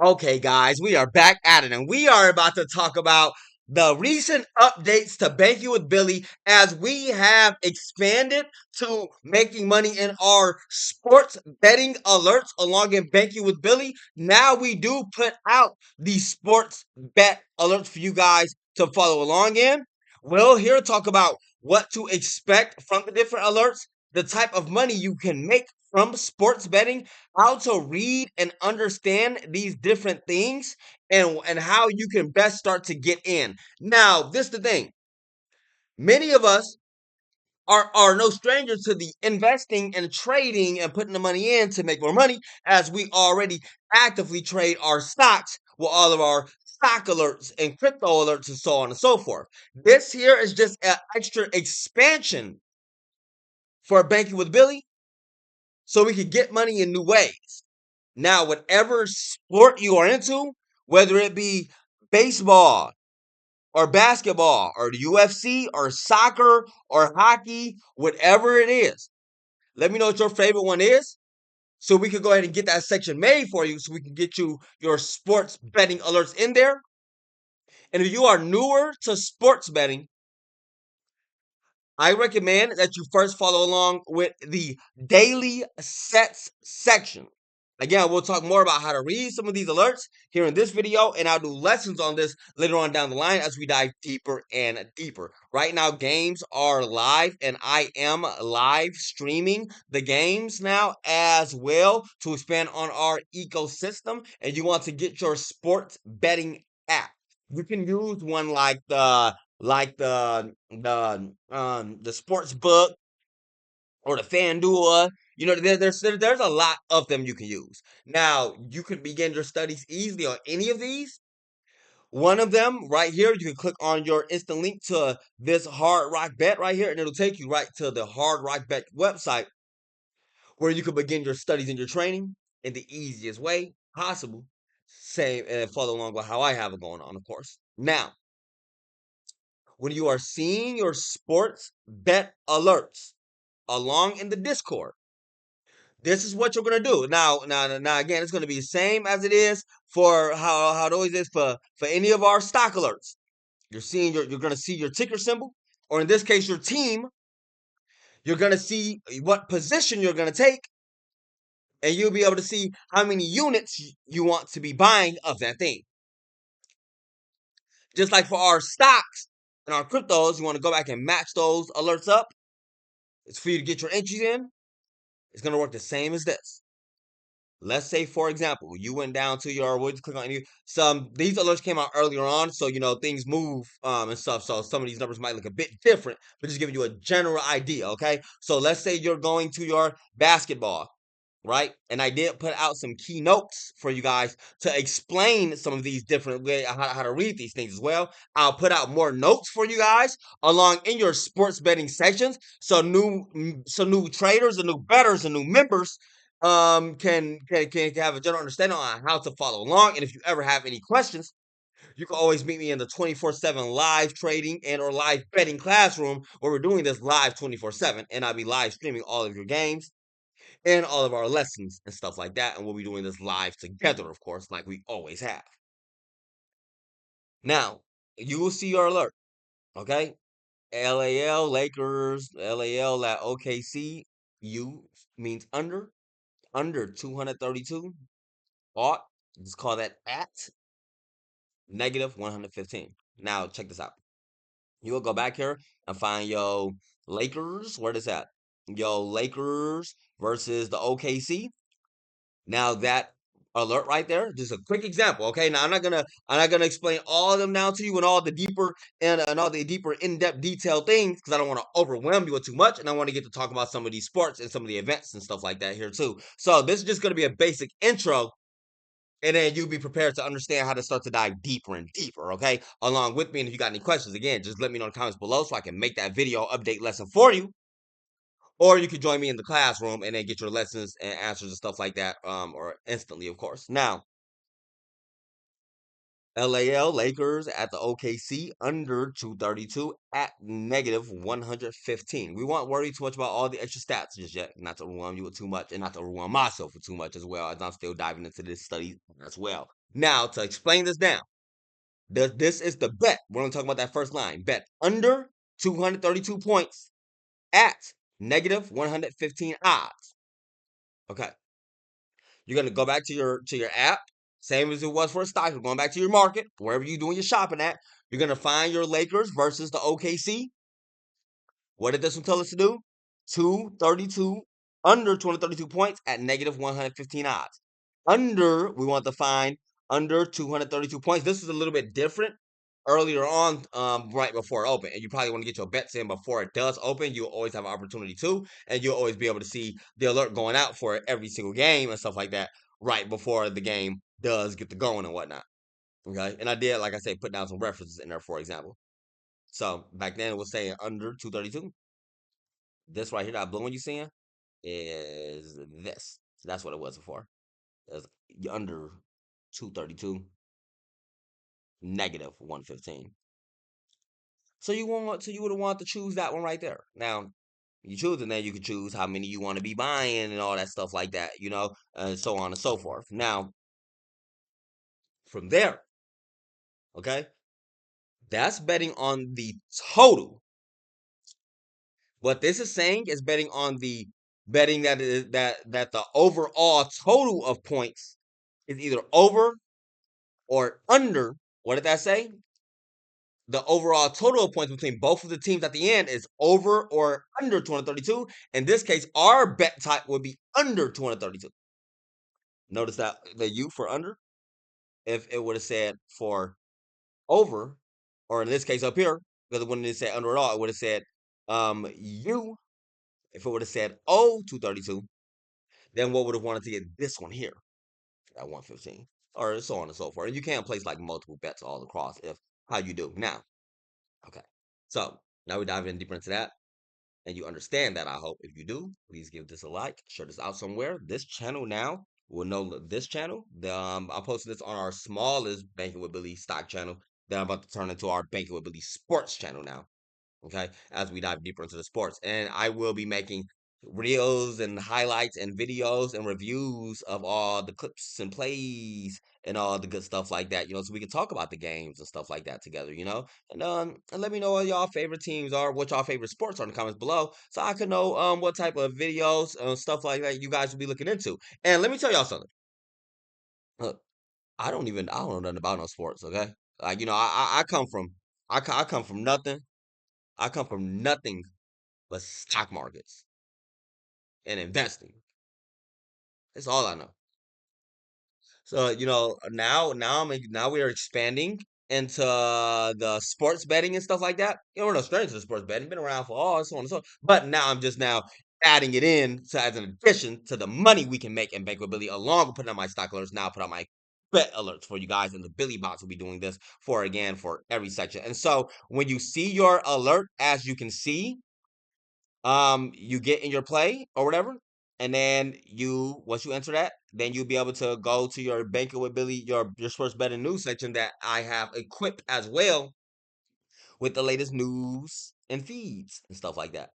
Okay, guys, we are back at it, and we are about to talk about the recent updates to Banking with Billy as we have expanded to making money in our sports betting alerts along in Banking with Billy. Now we do put out the sports bet alerts for you guys to follow along in. We'll here talk about what to expect from the different alerts, the type of money you can make from sports betting, how to read and understand these different things, and how you can best start to get in. Now, this is the thing. Many of us are no strangers to the investing and trading and putting the money in to make more money, as we already actively trade our stocks with all of our stock alerts and crypto alerts and so on and so forth. This here is just an extra expansion for Banking with Billy so we can get money in new ways. Now, whatever sport you are into, whether it be baseball or basketball or the UFC or soccer or hockey, whatever it is, let me know what your favorite one is so we can go ahead and get that section made for you so we can get you your sports betting alerts in there. And if you are newer to sports betting, I recommend that you first follow along with the daily sets section. Again, we'll talk more about how to read some of these alerts here in this video, and I'll do lessons on this later on down the line as we dive deeper and deeper. Right now, games are live, and I am live streaming the games now as well to expand on our ecosystem. And you want to get your sports betting app. You can use one like the sports book or the FanDuel. You know, there's a lot of them you can use. Now, you can begin your studies easily on any of these. One of them right here, you can click on your instant link to this Hard Rock Bet right here, and it'll take you right to the Hard Rock Bet website where you can begin your studies and your training in the easiest way possible. Same and follow along with how I have it going on, of course. Now, when you are seeing your sports bet alerts along in the Discord, this is what you're gonna do. Now, again, it's gonna be the same as it is for how it always is for any of our stock alerts. You're gonna see your ticker symbol, or in this case, your team. You're gonna see what position you're gonna take, and you'll be able to see how many units you want to be buying of that thing. Just like for our stocks and our cryptos, you want to go back and match those alerts up. It's for you to get your entries in. It's gonna work the same as this. Let's say, for example, you went down to your we'll just click on any some these alerts came out earlier on, so things move and stuff. So some of these numbers might look a bit different, but just giving you a general idea. Okay, so let's say you're going to your basketball, right? And I did put out some keynotes for you guys to explain some of these different ways how to read these things as well. I'll put out more notes for you guys along in your sports betting sections, so new traders and new bettors and new members can have a general understanding on how to follow along. And if you ever have any questions, you can always meet me in the 24/7 live trading and or live betting classroom where we're doing this live 24/7, and I'll be live streaming all of your games and all of our lessons and stuff like that. And we'll be doing this live together, of course, like we always have. Now, you will see your alert, okay? LAL, Lakers, LAL at OKC. U means under 232. Ought, just call that at negative 115. Now, check this out. You will go back here and find your Lakers. Where is that? Yo, Lakers versus the OKC. Now that alert right there, just a quick example. Okay, now I'm not gonna explain all of them now to you and all the deeper and all the deeper in-depth detailed things because I don't want to overwhelm you with too much, and I want to get to talk about some of these sports and some of the events and stuff like that here too. So this is just gonna be a basic intro, and then you'll be prepared to understand how to start to dive deeper and deeper. Okay, along with me, and if you got any questions, again, just let me know in the comments below so I can make that video update lesson for you. Or you could join me in the classroom and then get your lessons and answers and stuff like that, or instantly, of course. Now, LAL Lakers at the OKC under 232 at negative 115. We won't worry too much about all the extra stats just yet, not to overwhelm you with too much, and not to overwhelm myself with too much as well, as I'm still diving into this study as well. Now, to explain this down, this is the bet. We're going to talk about that first line. Bet under 232 points at negative 115 odds. Okay. You're going to go back to your app, same as it was for a stock. You're going back to your market, wherever you're doing your shopping at. You're going to find your Lakers versus the OKC. What did this one tell us to do? 232, under 232 points at negative 115 odds. We want to find under 232 points. This is a little bit different earlier on, right before it open. And you probably want to get your bets in before it does open. You'll always have an opportunity to, and you'll always be able to see the alert going out for every single game and stuff like that right before the game does get to going and whatnot. Okay. And I did, like I said, put down some references in there, for example. So back then it was saying under 232. This right here, that blue one you seeing, is this. So that's what it was before. It was under 232, negative 115. So you would want to choose that one right there. Now, you choose it, then you can choose how many you want to be buying and all that stuff like that, and so on and so forth. Now, from there, okay, that's betting on the total. What this is saying is betting that the overall total of points is either over or under. What did that say? The overall total of points between both of the teams at the end is over or under 232. In this case, our bet type would be under 232. Notice that the U for under. If it would have said for over, or in this case up here, because when it said under at all, it would have said U. If it would have said O 232, then what would have wanted to get this one here at 115, or so on and so forth. And you can place like multiple bets all across if how you do now. Okay, so now we dive in deeper into that, and you understand that. I hope if you do, please give this a like, share this out somewhere. This channel now will know this channel. I posted this on our smallest Banking with Billy stock channel. That I'm about to turn into our Banking with Billy sports channel now. Okay, as we dive deeper into the sports, and I will be making reels and highlights and videos and reviews of all the clips and plays and all the good stuff like that, so we can talk about the games and stuff like that together, and let me know what y'all favorite teams are, what y'all favorite sports are in the comments below, so I can know what type of videos stuff like that you guys will be looking into. And let me tell y'all something. Look, I don't know nothing about no sports, okay? Like, I come from I come from nothing. I come from nothing but stock markets and investing. That's all I know. So, now we are expanding into the sports betting and stuff like that. We're no strangers to sports betting, been around for all so on and so. But now I'm just now adding it in to as an addition to the money we can make in bankability, along with putting on my stock alerts. Now put on my bet alerts for you guys, and the Billy Box will be doing this for every section. And so when you see your alert, as you can see, you get in your play or whatever, and then once you enter that, then you'll be able to go to your Banker with Billy, your sports betting news section that I have equipped as well with the latest news and feeds and stuff like that,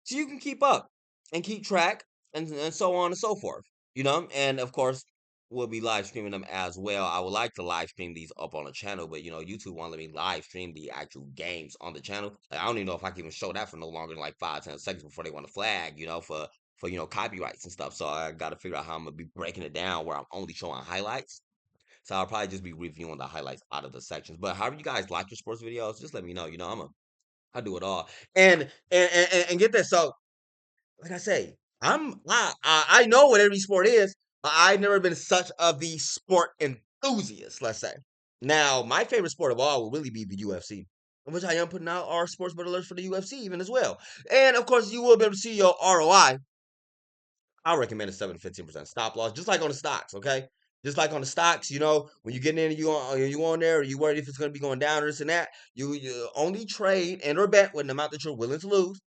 so you can keep up and keep track, and so on and so forth. And of course, we'll be live streaming them as well. I would like to live stream these up on the channel, but YouTube won't let me live stream the actual games on the channel. Like, I don't even know if I can even show that for no longer than like 5-10 seconds before they want to flag, for copyrights and stuff. So I got to figure out how I'm gonna be breaking it down where I'm only showing highlights. So I'll probably just be reviewing the highlights out of the sections. But however you guys like your sports videos, just let me know. I do it all. And get this. So like I say, I know what every sport is, but I've never been such of the sport enthusiast. Let's say. Now, my favorite sport of all will really be the UFC, which I am putting out our sports bet alerts for the UFC even as well. And of course, you will be able to see your ROI. I recommend a 7 to 15% stop loss, just like on the stocks. Okay. Just like on the stocks, when you get in, you on there, or you worried if it's going to be going down or this and that. You only trade and or bet with an amount that you're willing to lose.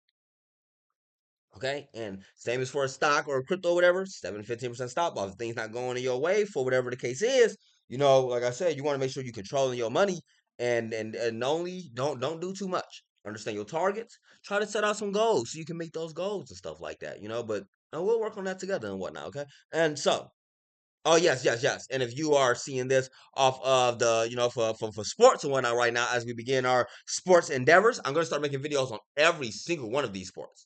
Okay, and same as for a stock or a crypto, or whatever, 7 to 15% stop loss. If things not going in your way for whatever the case is, like I said, you want to make sure you're controlling your money, and only don't do too much. Understand your targets. Try to set out some goals so you can make those goals and stuff like that. But we'll work on that together and whatnot. Okay, and so Oh yes, yes, yes. And if you are seeing this off of the, for sports and whatnot right now, as we begin our sports endeavors, I'm gonna start making videos on every single one of these sports.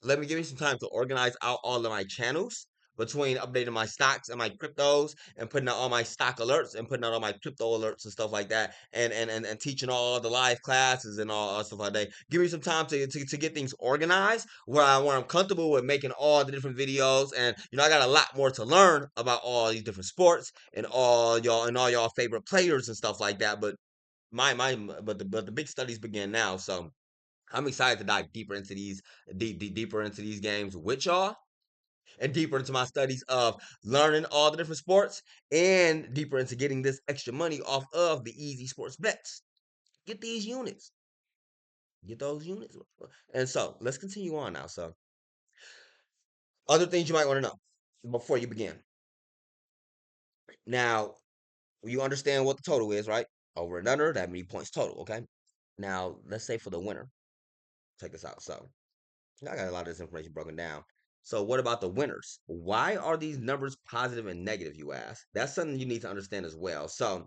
Let me give you some time to organize out all of my channels between updating my stocks and my cryptos and putting out all my stock alerts and putting out all my crypto alerts and stuff like that and teaching all the live classes and all stuff like that. Give me some time to get things organized where I'm comfortable with making all the different videos. And I got a lot more to learn about all these different sports and all y'all favorite players and stuff like that. But the big studies begin now. So I'm excited to dive deeper into these games with y'all, and deeper into my studies of learning all the different sports, and deeper into getting this extra money off of the easy sports bets. Get these units, get those units, and so let's continue on now. So, other things you might want to know before you begin. Now, you understand what the total is, right? Over and under, that many points total. Okay. Now, let's say for the winner, check this out. So, I got a lot of this information broken down. So, what about the winners? Why are these numbers positive and negative, you ask? That's something you need to understand as well. So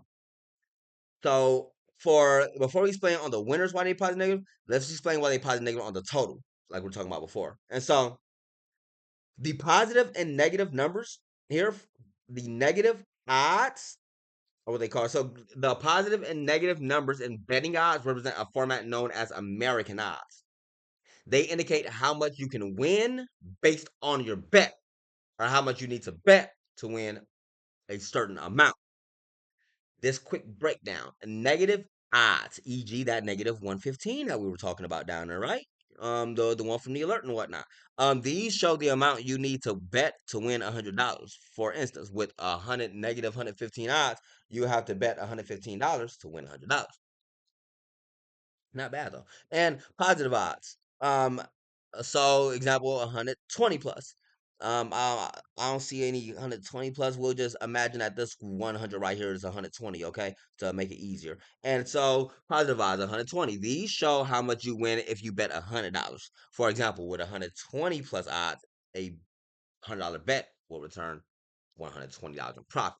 for before we explain on the winners why they positive and negative, let's explain why they positive and negative on the total, like we're talking about before. And so the positive and negative numbers here, the negative odds, or what they call it. So the positive and negative numbers in betting odds represent a format known as American odds. They indicate how much you can win based on your bet, or how much you need to bet to win a certain amount. This quick breakdown: negative odds, e.g., that negative 115 that we were talking about down there, right? The one from the alert and whatnot. These show the amount you need to bet to win $100. For instance, with negative 115 odds, you have to bet $115 to win $100. Not bad though. And positive odds. So example 120 plus. I don't see any 120 plus. We'll just imagine that this 100 right here is 120, okay, to make it easier. And so positive odds 120. These show how much you win if you bet $100. For example, with 120 plus odds, a $100 bet will return $120 in profit.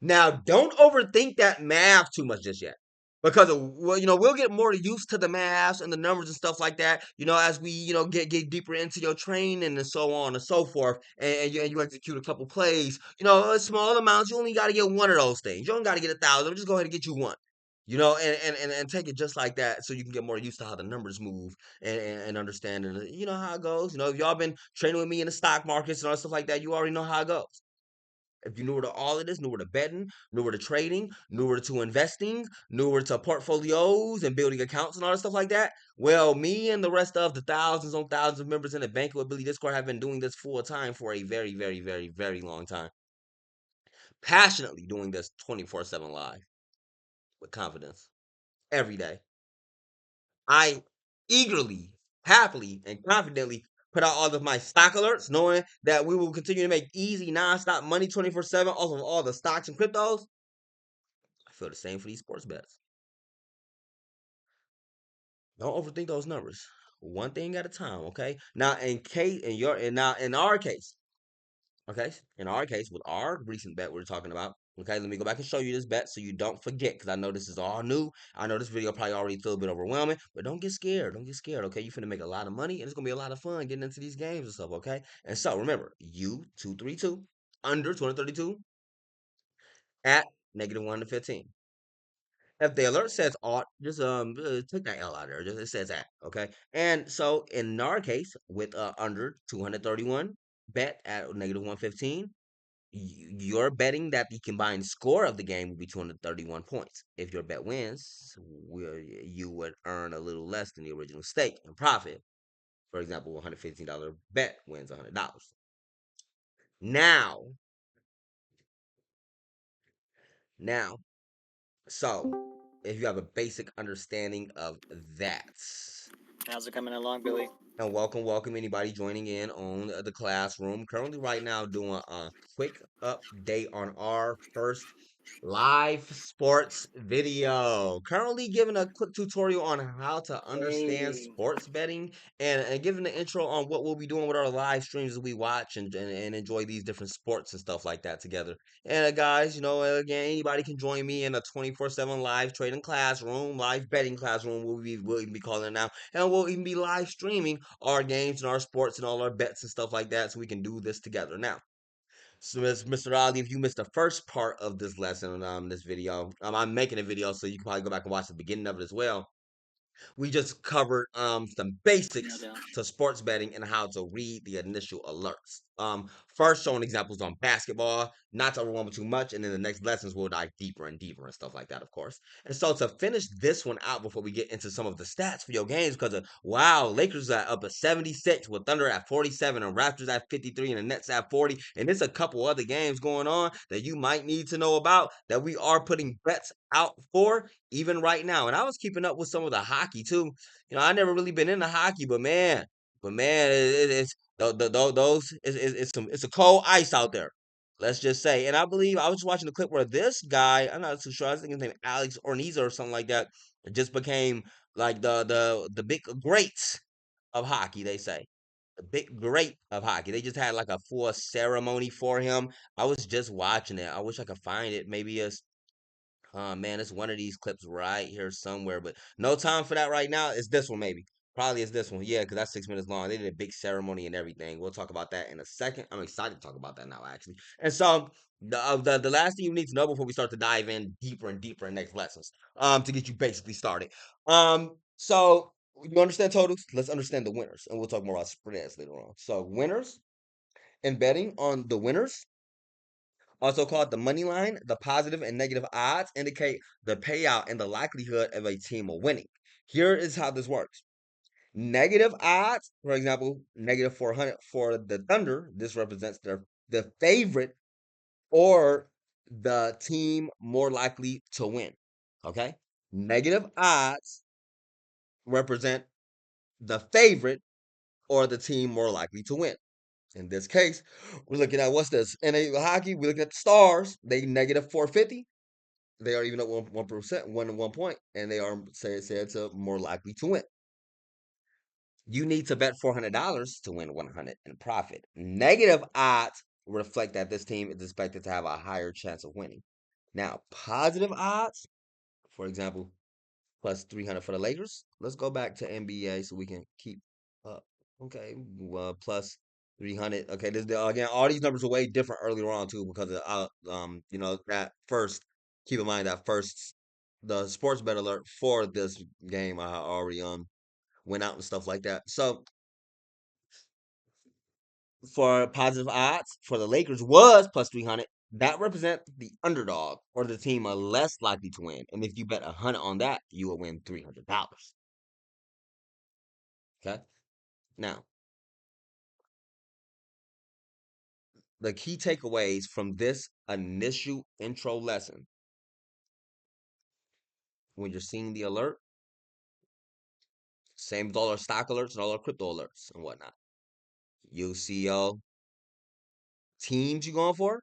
Now, don't overthink that math too much just yet. Because well, we'll get more used to the math and the numbers and stuff like that, as we, get deeper into your training and so on and so forth, and you execute a couple plays, small amounts. You only got to get one of those things. You don't got to get 1,000. Just go ahead and get you one, and take it just like that, so you can get more used to how the numbers move and understand, and how it goes. If y'all been training with me in the stock markets and all stuff like that, you already know how it goes. If you knew to all of this, knew to betting, knew to trading, knew to investing, knew to portfolios and building accounts and all that stuff like that, well, me and the rest of the thousands on thousands of members in the Bank with Billy Discord have been doing this full time for a very, very, very, very long time. Passionately doing this 24/7 live with confidence every day. I eagerly, happily, and confidently put out all of my stock alerts, knowing that we will continue to make easy, non-stop money 24/7 off of all the stocks and cryptos. I feel the same for these sports bets. Don't overthink those numbers. One thing at a time, okay? Now, in our case, okay, in our case with our recent bet we're talking about, okay, let me go back and show you this bet so you don't forget, because I know this is all new. I know this video probably already feel a bit overwhelming, but don't get scared. Don't get scared, okay? You're finna make a lot of money, and it's gonna be a lot of fun getting into these games and stuff, okay? And so remember, U232 under 232 at -1 to 15. If the alert says ought, just take that L out of there. Just it says that, okay? And so in our case, with under 231 bet at -115, you're betting that the combined score of the game will be 231 points. If your bet wins, you would earn a little less than the original stake and profit. For example, $115 bet wins $100. Now, now, so if you have a basic understanding of that. How's it coming along, Billy? And welcome anybody joining in on the classroom. Currently, right now, doing a quick update on our first Live sports video. Currently giving a quick tutorial on how to understand Hey. sports betting and giving the intro on what we'll be doing with our live streams as we watch and enjoy these different sports and stuff like that together. And guys, again, anybody can join me in a 24/7 live trading classroom, live betting classroom, we'll even be calling it now. And we'll even be live streaming our games and our sports and all our bets and stuff like that so we can do this together. Now, so, Mr. Ali, if you missed the first part of this lesson, this video, I'm making a video, so you can probably go back and watch the beginning of it as well. We just covered some No basics doubt. to sports betting and how to read the initial alerts. First showing examples on basketball, not to overwhelm too much, and then the next lessons we'll dive deeper and deeper and stuff like that, of course. And so to finish this one out before we get into some of the stats for your games, because wow, Lakers are up at 76 with Thunder at 47 and Raptors at 53 and the Nets at 40. And there's a couple other games going on that you might need to know about that we are putting bets out for even right now. And I was keeping up with some of the hockey too. I never really been into hockey, but man, it's those it's a cold ice out there. Let's just say. And I believe I was just watching a clip where this guy, I'm not too sure, I think his name Alex Orniza or something like that, just became like the big greats of hockey, they say. The big great of hockey. They just had like a full ceremony for him. I was just watching it. I wish I could find it. Maybe man, it's one of these clips right here somewhere, but no time for that right now. It's this one, maybe. Probably it's this one. Yeah, because that's 6 minutes long. They did a big ceremony and everything. We'll talk about that in a second. I'm excited to talk about that now, actually. And so, the last thing you need to know before we start to dive in deeper and deeper in next lessons, to get you basically started. So you understand totals? Let's understand the winners, and we'll talk more about spreads later on. So winners and betting on the winners, also called the money line, the positive and negative odds indicate the payout and the likelihood of a team of winning. Here is how this works. Negative odds, for example, negative 400 for the Thunder, this represents the favorite or the team more likely to win. Okay? Negative odds represent the favorite or the team more likely to win. In this case, we're looking at what's this? In a hockey, we're looking at the Stars. They negative 450. They are even at 1%, 1 and they are said to more likely to win. You need to bet $400 to win 100 in profit. Negative odds reflect that this team is expected to have a higher chance of winning. Now, positive odds, for example, plus 300 for the Lakers. Let's go back to NBA so we can keep up. Okay, well, plus 300. Okay, again, all these numbers are way different earlier on too because of that first. Keep in mind that first the sports bet alert for this game I already went out and stuff like that. So for positive odds for the Lakers was plus 300. That represents the underdog or the team are less likely to win. And if you bet 100 on that, you will win $300. Okay. Now, the key takeaways from this initial intro lesson when you're seeing the alert, same with all our stock alerts and all our crypto alerts and whatnot. You see your teams you're going for,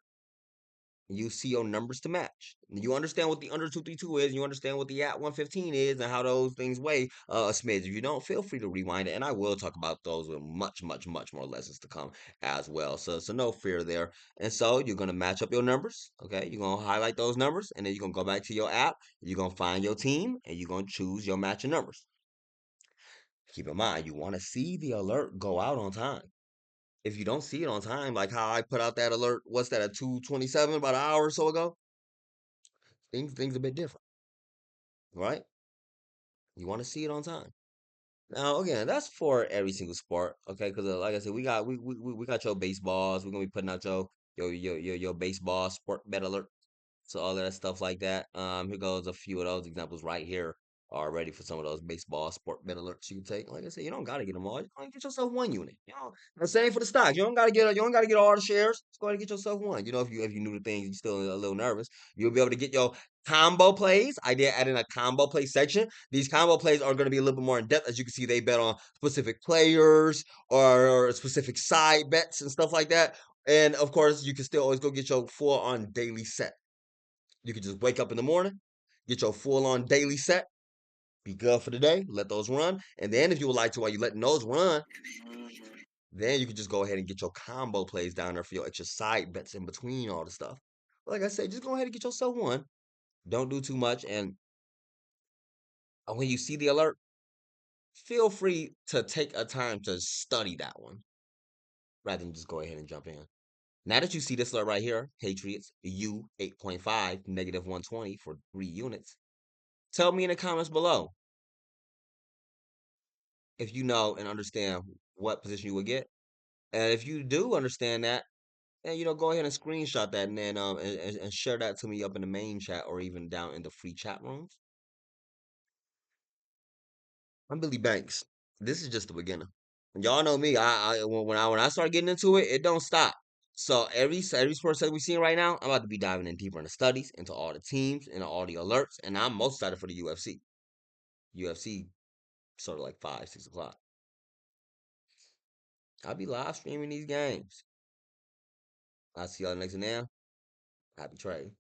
you see your numbers to match. You understand what the under 232 is, you understand what the at 115 is, and how those things weigh a smidge. If you don't, feel free to rewind it, and I will talk about those with much, much, much more lessons to come as well. So no fear there. And so you're gonna match up your numbers. Okay, you're gonna highlight those numbers, and then you're gonna go back to your app. You're gonna find your team, and you're gonna choose your matching numbers. Keep in mind, you want to see the alert go out on time. If you don't see it on time, like how I put out that alert, what's that at 2:27, about an hour or so ago? Things a bit different, right? You want to see it on time. Now, again, that's for every single sport, okay? Because like I said, we got your baseballs. We're gonna be putting out your baseball sport bet alert. So all of that stuff like that. Here goes a few of those examples right here already for some of those baseball sport bet alerts you can take. Like I said, you don't gotta get them all. You only get yourself one unit. The same for the stocks. You don't gotta get all the shares. Just go ahead and get yourself one. If you knew the things, you're still a little nervous. You'll be able to get your combo plays. I did add in a combo play section. These combo plays are going to be a little bit more in depth. As you can see, they bet on specific players or specific side bets and stuff like that. And of course, you can still always go get your full on daily set. You can just wake up in the morning, get your full on daily set, be good for the day, let those run. And then if you would like to, while you letting those run, Mhm. then you can just go ahead and get your combo plays down there for your extra side bets in between all the stuff. Like I said, just go ahead and get yourself one. Don't do too much. And when you see the alert, feel free to take a time to study that one rather than just go ahead and jump in. Now that you see this alert right here, Patriots U 8.5 negative 120 for 3 units, tell me in the comments below if you know and understand what position you would get. And if you do understand that, then go ahead and screenshot that and then and share that to me up in the main chat or even down in the free chat rooms. I'm Billy Banks. This is just the beginning. Y'all know me. When I start getting into it, it don't stop. So every sports that we're seeing right now, I'm about to be diving in deeper into studies, into all the teams, into all the alerts, and I'm most excited for the UFC. UFC sort of like 5, 6 o'clock. I'll be live streaming these games. I'll see y'all next time. Happy trading.